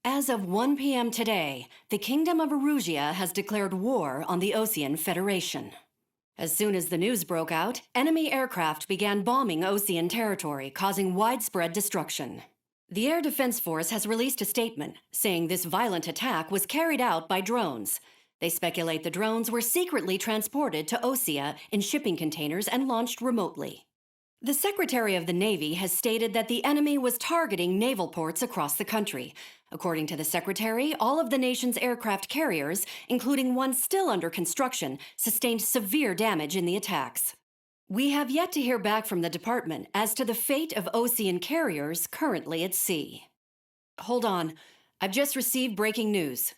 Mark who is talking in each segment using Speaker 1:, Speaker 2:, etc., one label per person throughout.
Speaker 1: As of 1 p.m. today, the Kingdom of Erusia has declared war on the Osean Federation. As soon as the news broke out, enemy aircraft began bombing Osean territory, causing widespread destruction. The Air Defense Force has released a statement saying this violent attack was carried out by drones. They speculate the drones were secretly transported to Osea in shipping containers and launched remotely. The Secretary of the Navy has stated that the enemy was targeting naval ports across the country. According to the Secretary, all of the nation's aircraft carriers, including one still under construction, sustained severe damage in the attacks. We have yet to hear back from the department as to the fate of Osean carriers currently at sea. Hold on, I've just received breaking news.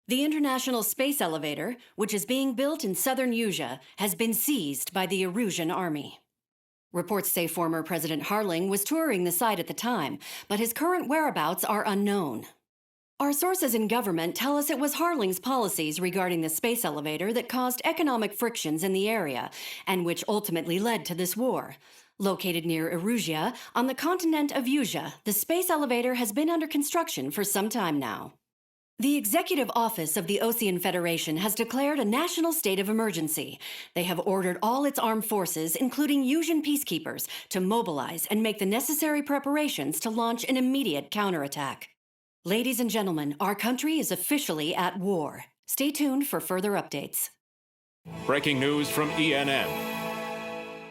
Speaker 1: The International Space Elevator, which is being built in southern Erusia, has been seized by the Erusian army. Reports say former President Harling was touring the site at the time, but his current whereabouts are unknown. Our sources in government tell us it was Harling's policies regarding the space elevator that caused economic frictions in the area, and which ultimately led to this war. Located near Erusia, on the continent of Erusia, the space elevator has been under construction for some time now. The Executive Office of the Osean Federation has declared a national state of emergency. They have ordered all its armed forces, including Erusian peacekeepers, to mobilize and make the necessary preparations to launch an immediate counterattack. Ladies and gentlemen, our country is officially at war. Stay tuned for further updates.
Speaker 2: Breaking news from ENN.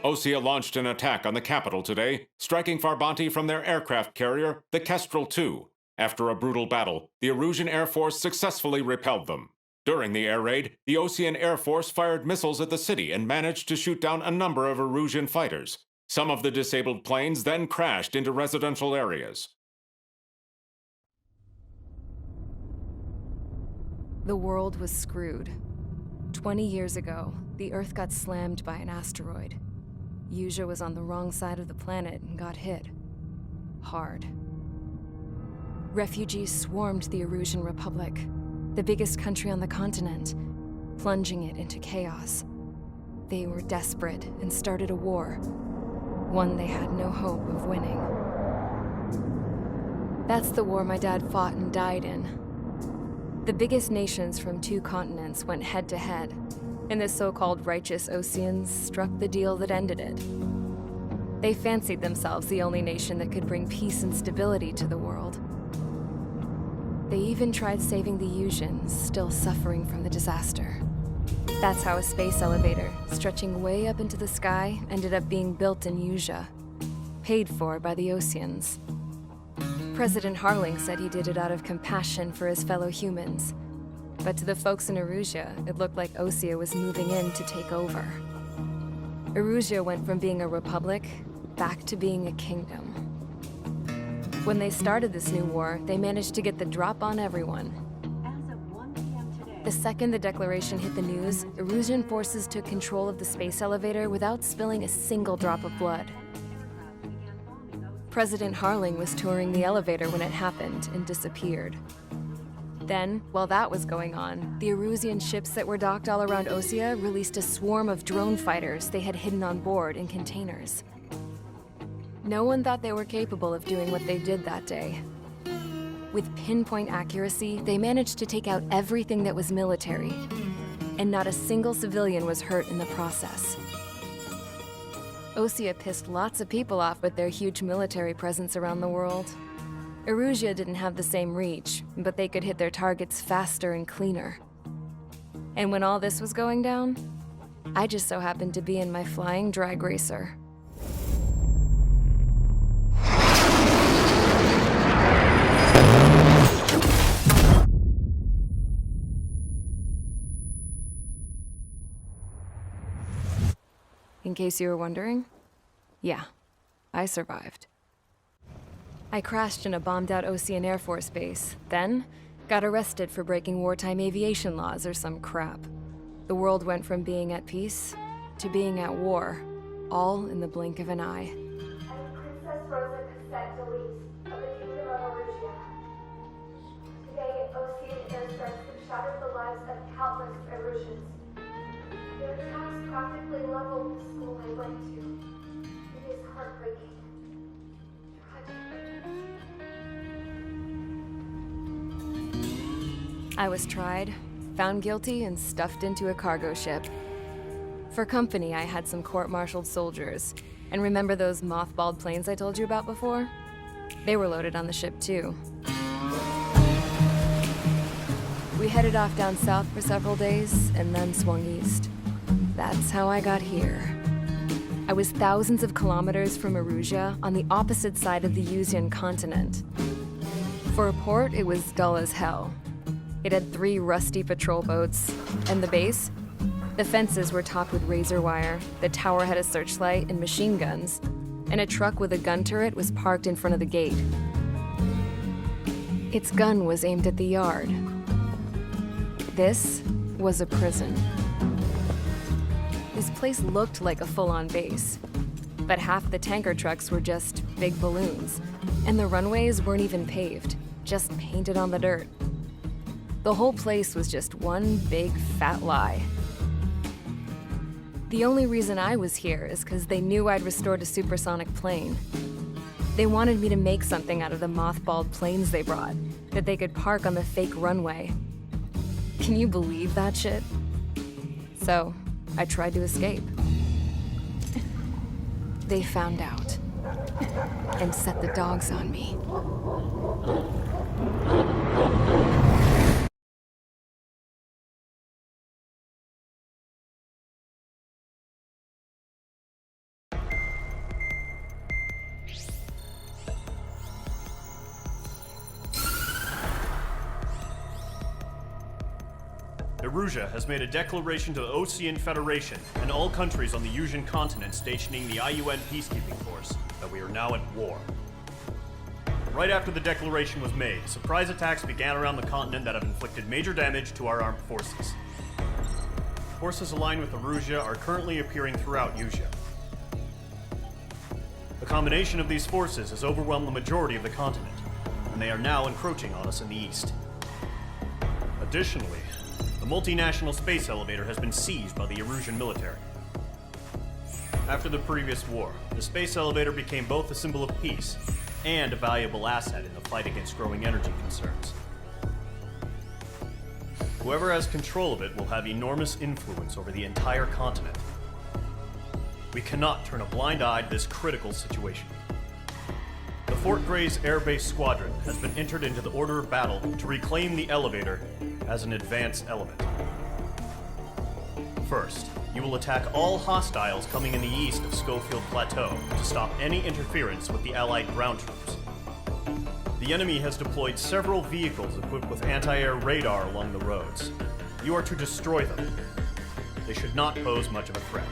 Speaker 2: Osea launched an attack on the capital today, striking Farbanti from their aircraft carrier, the Kestrel II. After a brutal battle, the Erusian Air Force successfully repelled them. During the air raid, the Osean Air Force fired missiles at the city and managed to shoot down a number of Erusian fighters. Some of the disabled planes then crashed into residential areas.
Speaker 3: The world was screwed. 20 years ago, the Earth got slammed by an asteroid. Erusia was on the wrong side of the planet and got hit. Hard. Refugees swarmed the Erusian Republic, the biggest country on the continent, plunging it into chaos. They were desperate and started a war, one they had no hope of winning. That's the war my dad fought and died in. The biggest nations from 2 continents went head-to-head, and the so-called righteous Oseans struck the deal that ended it. They fancied themselves the only nation that could bring peace and stability to the world. They even tried saving the Erusians, still suffering from the disaster. That's how a space elevator, stretching way up into the sky, ended up being built in Erusia, paid for by the Oseans. President Harling said he did it out of compassion for his fellow humans. But to the folks in Erusia, it looked like Osea was moving in to take over. Erusia went from being a republic back to being a kingdom. When they started this new war, they managed to get the drop on everyone.
Speaker 1: As of 1 p.m. today,
Speaker 3: The second the declaration hit the news, Erusian forces took control of the space elevator without spilling a single drop of blood. President Harling was touring the elevator when it happened and disappeared. Then, while that was going on, the Erusian ships that were docked all around Osea released a swarm of drone fighters they had hidden on board in containers. No one thought they were capable of doing what they did that day. With pinpoint accuracy, they managed to take out everything that was military, and not a single civilian was hurt in the process. Osea pissed lots of people off with their huge military presence around the world. Erusia didn't have the same reach, but they could hit their targets faster and cleaner. And when all this was going down, I just so happened to be in my flying drag racer. In case you were wondering, yeah, I survived. I crashed in a bombed-out Osean Air Force base, then got arrested for breaking wartime aviation laws or some crap. The world went from being at peace to being at war, all in the blink of an eye.
Speaker 4: I'm Princess Rosa Cassette Delise of the Kingdom of Erusia. Today, Osean airstrikes have shattered the lives of countless Erusians. Their attacks practically leveled the school I went to. It is heartbreaking. Tragic.
Speaker 3: I was tried, found guilty, and stuffed into a cargo ship. For company, I had some court-martialed soldiers. And remember those mothballed planes I told you about before? They were loaded on the ship, too. We headed off down south for several days, and then swung east. That's how I got here. I was thousands of kilometers from Erusia, on the opposite side of the Yuzian continent. For a port, it was dull as hell. It had 3 rusty patrol boats, and the base? The fences were topped with razor wire, the tower had a searchlight and machine guns, and a truck with a gun turret was parked in front of the gate. Its gun was aimed at the yard. This was a prison. This place looked like a full-on base, but half the tanker trucks were just big balloons, and the runways weren't even paved, just painted on the dirt. The whole place was just one big fat lie. The only reason I was here is because they knew I'd restored a supersonic plane. They wanted me to make something out of the mothballed planes they brought, that they could park on the fake runway. Can you believe that shit? So, I tried to escape. They found out, and set the dogs on me.
Speaker 5: Erusia has made a declaration to the Ocean Federation and all countries on the Yuzian continent stationing the IUN peacekeeping force that we are now at war. Right after the declaration was made, surprise attacks began around the continent that have inflicted major damage to our armed forces. Forces aligned with Erusia are currently appearing throughout Yusia. The combination of these forces has overwhelmed the majority of the continent, and they are now encroaching on us in the east. Additionally, the multinational space elevator has been seized by the Erusian military. After the previous war, the space elevator became both a symbol of peace and a valuable asset in the fight against growing energy concerns. Whoever has control of it will have enormous influence over the entire continent. We cannot turn a blind eye to this critical situation. The Fort Gray's Air Base Squadron has been entered into the order of battle to reclaim the elevator as an advance element. First, you will attack all hostiles coming in the east of Schofield Plateau to stop any interference with the Allied ground troops. The enemy has deployed several vehicles equipped with anti-air radar along the roads. You are to destroy them. They should not pose much of a threat.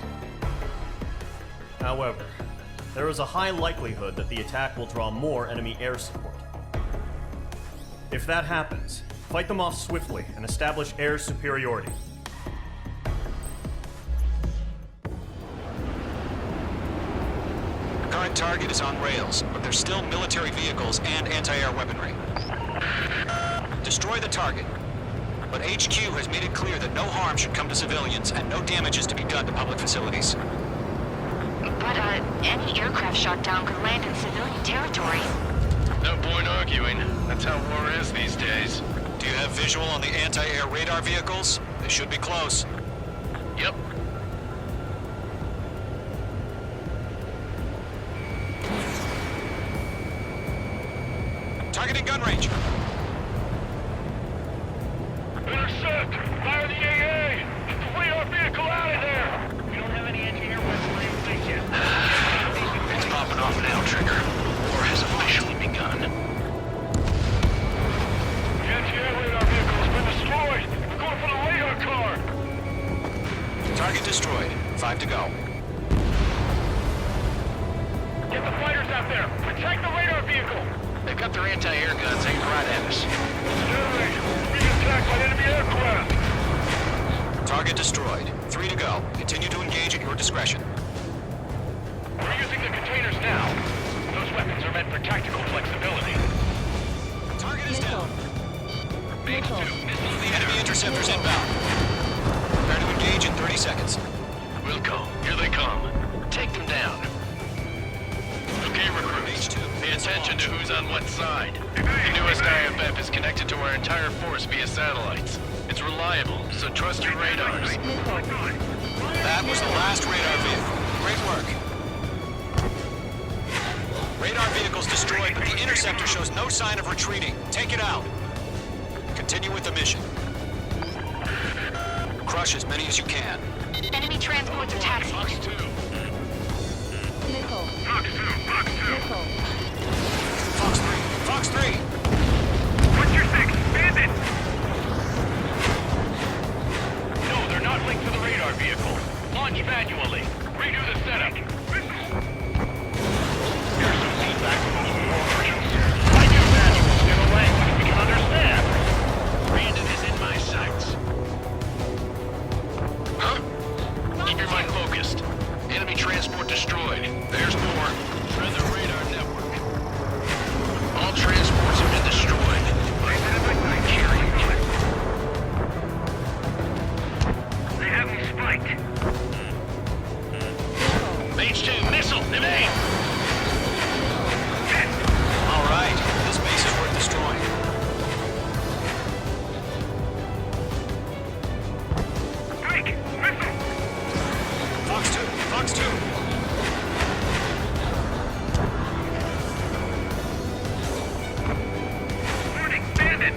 Speaker 5: However, there is a high likelihood that the attack will draw more enemy air support. If that happens, fight them off swiftly and establish air superiority.
Speaker 6: The current target is on rails, but there's still military vehicles and anti-air weaponry. Destroy the target, but HQ has made it clear that no harm should come to civilians and no damage is to be done to public facilities.
Speaker 7: But, any aircraft shot down could land in civilian territory.
Speaker 8: No point arguing. That's how war is these days.
Speaker 6: Do you have visual on the anti-air radar vehicles? They should be close.
Speaker 8: Yep.
Speaker 6: Targeting gun range.
Speaker 8: Intercept! Fire the AA! Get the radar vehicle out of there! We don't have any anti-air weaponry in place yet.
Speaker 6: It's popping off now, Trigger. War has officially begun.
Speaker 8: The anti-air radar vehicle has been destroyed! We're going for the radar car!
Speaker 6: Target destroyed. 5 to go.
Speaker 8: Get the fighters out there! Protect the radar vehicle!
Speaker 6: They've got their anti-air guns aimed right at us.
Speaker 8: Generate! We're being attacked by enemy aircraft!
Speaker 6: Target destroyed. 3 to go. Continue to engage at your discretion.
Speaker 8: We're using the containers now. Those weapons are meant for tactical flexibility.
Speaker 6: Target is down. Base 2, missile the enemy interceptors inbound. Prepare to engage in 30 seconds.
Speaker 8: Wilco, here they come. Take them down. Okay, recruits.
Speaker 6: Base 2.
Speaker 8: Pay attention to who's on what side. The newest IFF is
Speaker 6: connected to our entire force via satellites. It's reliable, so trust your radars. That was the last radar vehicle. Great work. Radar vehicle's destroyed, but the interceptor shows no sign of retreating. Take it out. Continue with the mission. Crush as many as you can.
Speaker 7: Enemy transports are taxiing.
Speaker 6: Fox 2.
Speaker 3: Nickel.
Speaker 8: Fox 2, Fox 2.
Speaker 3: Nickel.
Speaker 6: Fox 3. Fox 3.
Speaker 8: What's your 6? Bandit! No, they're not linked to the radar vehicle. Launch manually. Redo the setup. Here's some feedback from those war versions. I do manuals in a language we can understand. Brandon is in my sights.
Speaker 6: Huh? Keep your mind focused. Enemy transport destroyed. There's more. Tread the radar network. All transports have been destroyed.
Speaker 8: They have me spiked.
Speaker 6: Mage 2, missile, evade! All right, this base is worth destroying.
Speaker 8: Break! Missile!
Speaker 6: Fox 2, Fox 2.
Speaker 8: Warning! Bandit!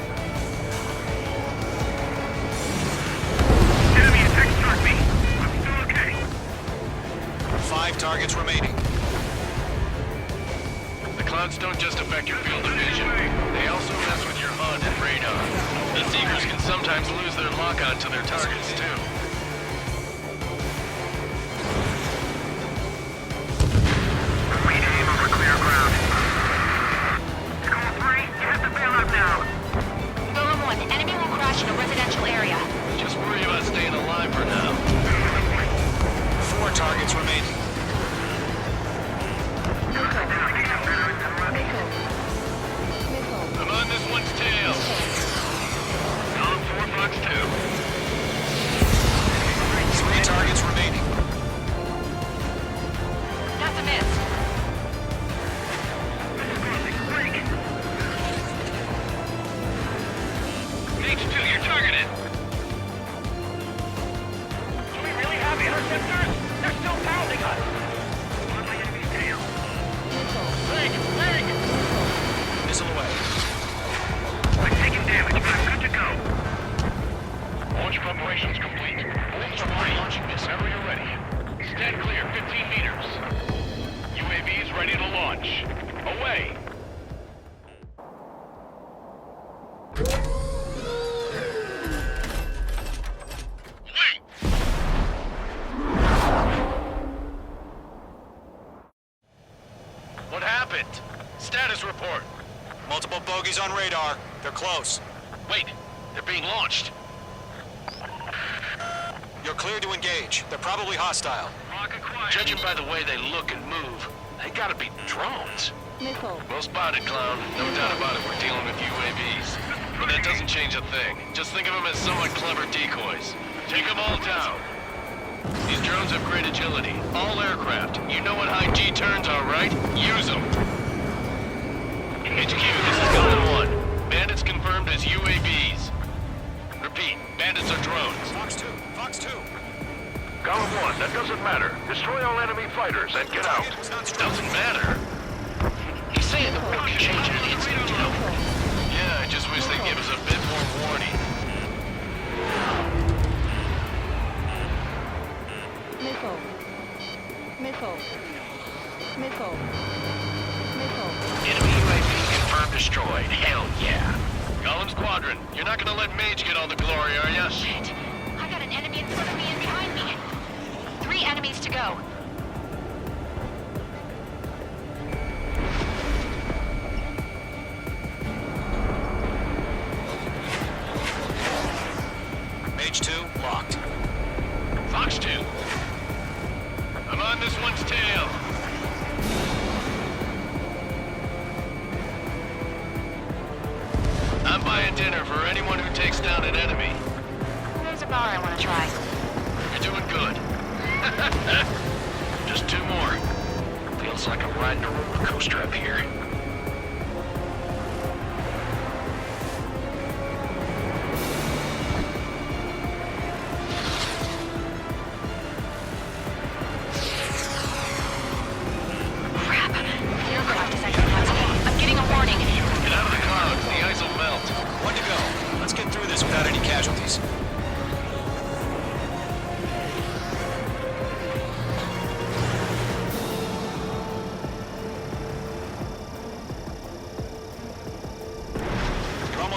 Speaker 8: Enemy attacks toward me. I'm still okay.
Speaker 6: 5 targets remaining. The clouds don't just affect your field of vision. They also mess with your HUD and radar. The Seekers can sometimes lose their lock-on to their targets, too.
Speaker 8: We aim over clear ground. School 3, you have to bail out now.
Speaker 7: Golem 1, enemy will crash in a residential area.
Speaker 6: Just worry about staying alive for now. 4 targets remaining. I'm on this one's tail.
Speaker 8: Column 4, Fox 2.
Speaker 6: 3 targets remaining.
Speaker 7: That's a miss.
Speaker 8: Break!
Speaker 6: Mage 2, you're targeted.
Speaker 8: Do we really have interceptors? They're still pounding us! On my enemy's tail. Leg! Leg!
Speaker 6: Missile away.
Speaker 8: I'm taking damage, but I'm good to go. Launch preparations complete. Bolts are free. Launching this. Whenever you're ready. Stand clear, 15 meters. UAVs ready to launch. Away!
Speaker 6: What happened? Status report. Multiple bogies on radar. They're close. Wait, they're being launched. You're clear to engage. They're probably hostile.
Speaker 8: Rock acquired.
Speaker 6: Judging by the way they look and move, they gotta be drones.
Speaker 3: Nickel.
Speaker 6: Well spotted, clown. No doubt about it, we're dealing with UAVs. But that doesn't change a thing. Just think of them as somewhat clever decoys. Take them all down. These drones have great agility. All aircraft. You know what high G turns are, right? Use them. HQ, this is Golem 1. Bandits confirmed as UAVs. Repeat, bandits are drones. Fox 2, Fox 2.
Speaker 8: Column 1, that doesn't matter. Destroy all enemy fighters and get out.
Speaker 6: Doesn't matter. He's saying the war can change in an instant, you know? Yeah, I just wish they'd give us a bit more warning.
Speaker 3: Nickel. Nickel. Nickel. Nickel.
Speaker 6: Enemy UAV confirmed destroyed. Hell yeah. Golem Squadron, you're not gonna let Mage get all the glory, are ya?
Speaker 7: Shit. I got an enemy in front of me and behind me. 3 enemies to go.
Speaker 6: Mage 2, locked. Fox 2. I'm on this one's tail. I'm buying dinner for anyone who takes down an enemy.
Speaker 7: There's a bar I want to try.
Speaker 6: You're doing good. Just 2 more. Feels like I'm riding a roller coaster up here.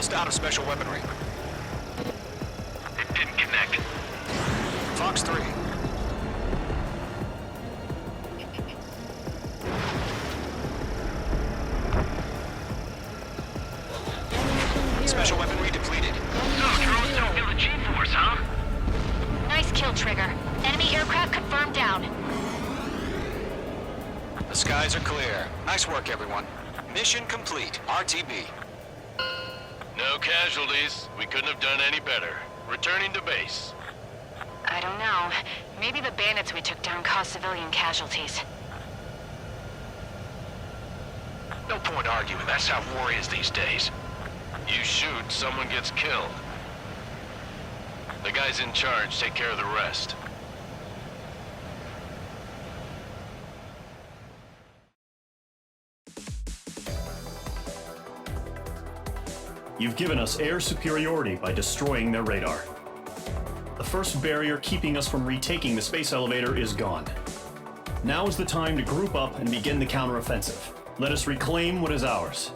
Speaker 9: almost out of special weaponry.
Speaker 8: It didn't connect.
Speaker 9: Fox 3. Special weaponry depleted.
Speaker 8: So, drones don't feel the G-force, huh?
Speaker 7: Nice kill, Trigger. Enemy aircraft confirmed down.
Speaker 9: The skies are clear. Nice work, everyone. Mission complete. RTB.
Speaker 6: No casualties. We couldn't have done any better. Returning to base.
Speaker 7: I don't know. Maybe the bandits we took down caused civilian casualties.
Speaker 8: No point arguing. That's how war is these days.
Speaker 6: You shoot, someone gets killed. The guys in charge take care of the rest.
Speaker 5: You've given us air superiority by destroying their radar. The first barrier keeping us from retaking the space elevator is gone. Now is the time to group up and begin the counteroffensive. Let us reclaim what is ours.